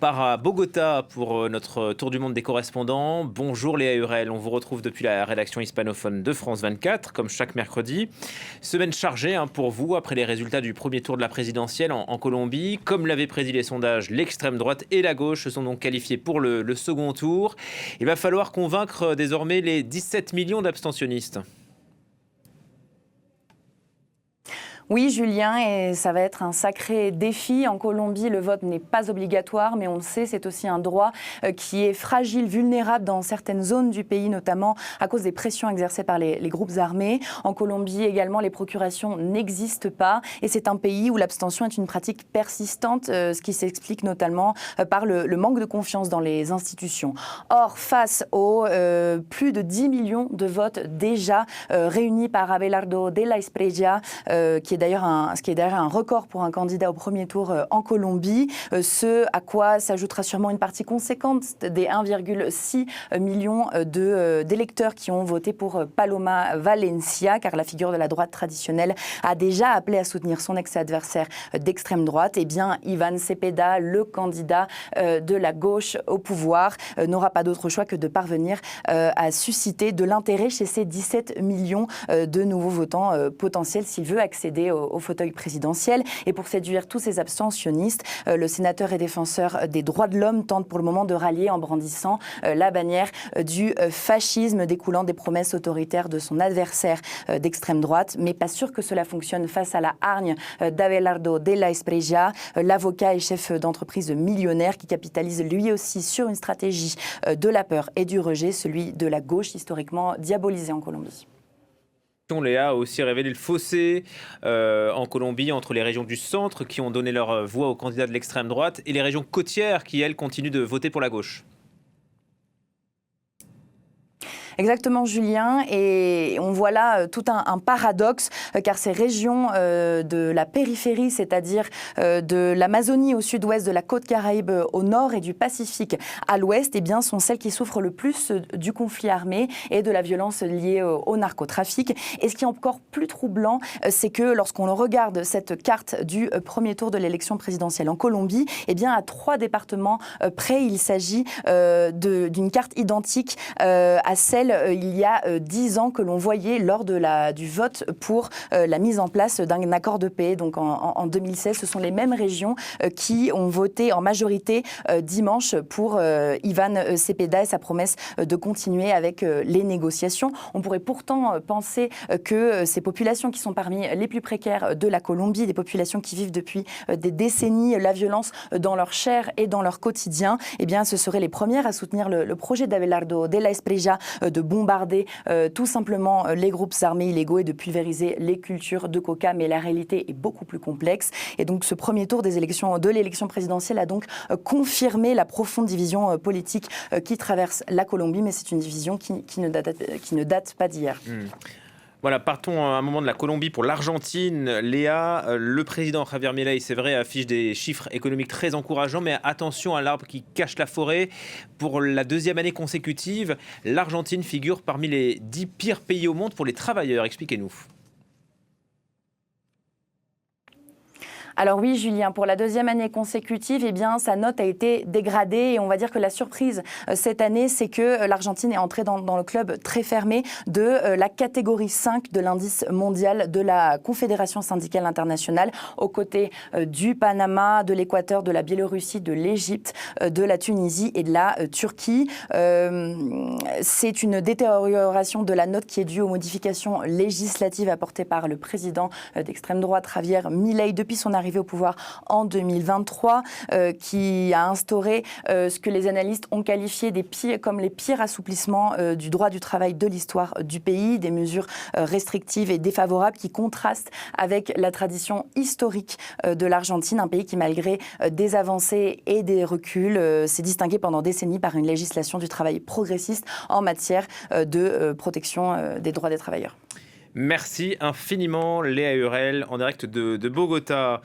part à Bogota pour notre tour du monde des correspondants. Bonjour Léa Hurel, on vous retrouve depuis la rédaction hispanophone de France 24, comme chaque mercredi. Semaine chargée pour vous, après les résultats du premier tour de la présidentielle en Colombie. Comme l'avaient prédit les sondages, l'extrême droite et la gauche se sont donc qualifiés pour le second tour. Il va falloir convaincre désormais les 17 millions d'abstentionnistes. Oui, Julien, et ça va être un sacré défi. En Colombie, le vote n'est pas obligatoire, mais on le sait, c'est aussi un droit qui est fragile, vulnérable dans certaines zones du pays, notamment à cause des pressions exercées par les groupes armés. En Colombie également, les procurations n'existent pas, et c'est un pays où l'abstention est une pratique persistante, ce qui s'explique notamment par le manque de confiance dans les institutions. Or, face aux plus de 10 millions de votes déjà réunis par Abelardo de la Espriella, ce qui est d'ailleurs un record pour un candidat au premier tour en Colombie, ce à quoi s'ajoutera sûrement une partie conséquente des 1,6 million d'électeurs qui ont voté pour Paloma Valencia, car la figure de la droite traditionnelle a déjà appelé à soutenir son ex-adversaire d'extrême droite. Eh bien, Iván Cepeda, le candidat de la gauche au pouvoir, n'aura pas d'autre choix que de parvenir à susciter de l'intérêt chez ces 17 millions de nouveaux votants potentiels s'il veut accéder au fauteuil présidentiel. Et pour séduire tous ces abstentionnistes, le sénateur et défenseur des droits de l'homme tente pour le moment de rallier en brandissant la bannière du fascisme découlant des promesses autoritaires de son adversaire d'extrême droite. Mais pas sûr que cela fonctionne face à la hargne d'Abelardo de la Espriella, l'avocat et chef d'entreprise millionnaire qui capitalise lui aussi sur une stratégie de la peur et du rejet, celui de la gauche historiquement diabolisée en Colombie. Léa a aussi révélé le fossé en Colombie entre les régions du centre qui ont donné leur voix aux candidats de l'extrême droite et les régions côtières qui, elles, continuent de voter pour la gauche. Exactement, Julien, et on voit là tout un paradoxe, car ces régions de la périphérie, c'est-à-dire de l'Amazonie au sud-ouest, de la côte Caraïbe au nord et du Pacifique à l'ouest, eh bien, sont celles qui souffrent le plus du conflit armé et de la violence liée au narcotrafic. Et ce qui est encore plus troublant, c'est que lorsqu'on regarde cette carte du premier tour de l'élection présidentielle en Colombie, eh bien, à 3 départements près, il s'agit d'une carte identique à celle il y a 10 ans que l'on voyait lors du vote pour la mise en place d'un accord de paix. Donc en 2016, ce sont les mêmes régions qui ont voté en majorité dimanche pour Iván Cepeda et sa promesse de continuer avec les négociations. On pourrait pourtant penser que ces populations qui sont parmi les plus précaires de la Colombie, des populations qui vivent depuis des décennies la violence dans leur chair et dans leur quotidien, eh bien, ce seraient les premières à soutenir le projet d'Abelardo de la Espriella de bombarder tout simplement les groupes armés illégaux et de pulvériser les cultures de coca. Mais la réalité est beaucoup plus complexe. Et donc ce premier tour de l'élection présidentielle a donc confirmé la profonde division politique qui traverse la Colombie. Mais c'est une division qui ne date pas d'hier. Voilà, partons un moment de la Colombie pour l'Argentine. Léa, le président Javier Milei, c'est vrai, affiche des chiffres économiques très encourageants, mais attention à l'arbre qui cache la forêt. Pour la 2e année consécutive, l'Argentine figure parmi les 10 pires pays au monde pour les travailleurs. Expliquez-nous. Alors oui, Julien, pour la 2e année consécutive, eh bien, sa note a été dégradée et on va dire que la surprise cette année, c'est que l'Argentine est entrée dans le club très fermé de la catégorie 5 de l'indice mondial de la Confédération syndicale internationale, aux côtés du Panama, de l'Équateur, de la Biélorussie, de l'Égypte, de la Tunisie et de la Turquie. C'est une détérioration de la note qui est due aux modifications législatives apportées par le président d'extrême droite, Javier Milei, depuis son arrivé au pouvoir en 2023, qui a instauré ce que les analystes ont qualifié comme les pires assouplissements du droit du travail de l'histoire du pays, des mesures restrictives et défavorables qui contrastent avec la tradition historique de l'Argentine, un pays qui, malgré des avancées et des reculs, s'est distingué pendant des décennies par une législation du travail progressiste en matière de protection des droits des travailleurs. Merci infiniment Léa Hurel en direct de Bogota.